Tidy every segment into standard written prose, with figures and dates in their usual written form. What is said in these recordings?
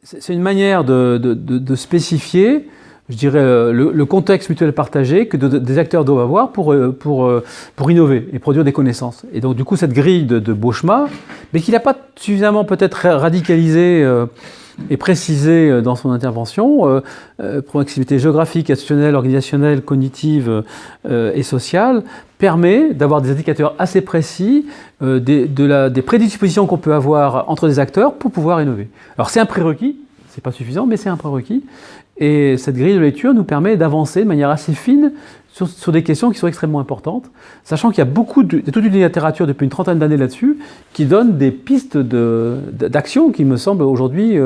C'est une manière de spécifier, je dirais, le contexte mutuel partagé que des acteurs doivent avoir pour innover et produire des connaissances. Et donc, du coup, cette grille de Beauchemin, mais qu'il n'a pas suffisamment peut-être radicalisé et précisé dans son intervention, proximité géographique, institutionnelle, organisationnelle, cognitive et sociale, permet d'avoir des indicateurs assez précis des prédispositions qu'on peut avoir entre des acteurs pour pouvoir innover. Alors c'est un prérequis, c'est pas suffisant, mais c'est un prérequis. Et cette grille de lecture nous permet d'avancer de manière assez fine sur des questions qui sont extrêmement importantes, sachant qu'il y a toute une littérature depuis une trentaine d'années là-dessus qui donne des pistes d'action qui me semblent aujourd'hui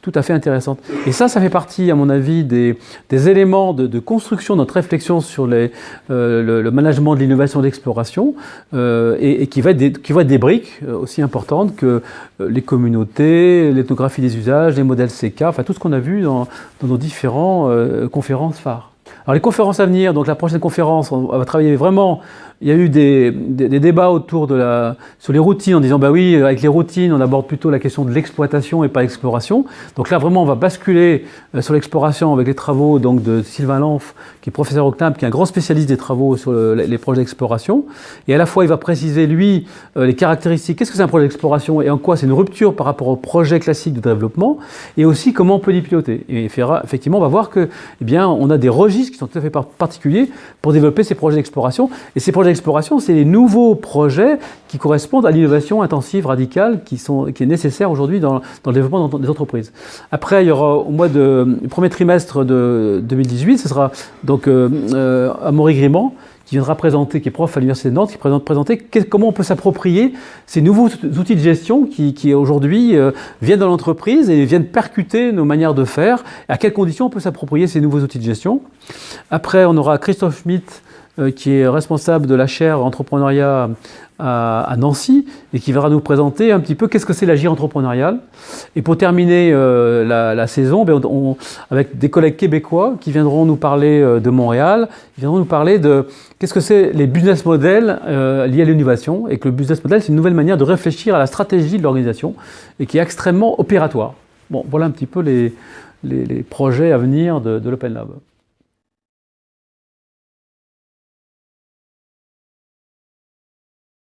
tout à fait intéressantes. Et ça fait partie, à mon avis, des éléments de construction de notre réflexion sur le management de l'innovation et de l'exploration, et qui va être des briques aussi importantes que les communautés, l'ethnographie des usages, les modèles CK, enfin tout ce qu'on a vu dans nos différentes conférences phares. Alors les conférences à venir, donc la prochaine conférence, on va travailler vraiment. Il y a eu des débats sur les routines en disant bah oui, avec les routines, on aborde plutôt la question de l'exploitation et pas l'exploration. Donc là vraiment, on va basculer sur l'exploration avec les travaux donc de Sylvain Lanf, qui est professeur au CNAP, qui est un grand spécialiste des travaux sur les projets d'exploration. Et à la fois, il va préciser lui les caractéristiques. Qu'est-ce que c'est un projet d'exploration et en quoi c'est une rupture par rapport au projet classique de développement, et aussi comment on peut les piloter. Et effectivement, on va voir que on a des registres qui sont tout à fait particuliers pour développer ces projets d'exploration. Et ces projets d'exploration, c'est les nouveaux projets qui correspondent à l'innovation intensive, radicale, qui est nécessaire aujourd'hui dans le développement des entreprises. Après, il y aura au premier trimestre de 2018, ce sera donc Amaury Grimand, qui viendra présenter, qui est prof à l'Université de Nantes, qui présenter comment on peut s'approprier ces nouveaux outils de gestion qui aujourd'hui viennent dans l'entreprise et viennent percuter nos manières de faire, et à quelles conditions on peut s'approprier ces nouveaux outils de gestion. Après, on aura Christophe Schmitt, qui est responsable de la chaire entrepreneuriat à Nancy, et qui viendra nous présenter un petit peu qu'est-ce que c'est l'agir entrepreneurial. Et pour terminer la saison, avec des collègues québécois qui viendront nous parler de Montréal, ils viendront nous parler de qu'est-ce que c'est les business models liés à l'innovation, et que le business model, c'est une nouvelle manière de réfléchir à la stratégie de l'organisation, et qui est extrêmement opératoire. Bon, voilà un petit peu les projets à venir de l'Open Lab.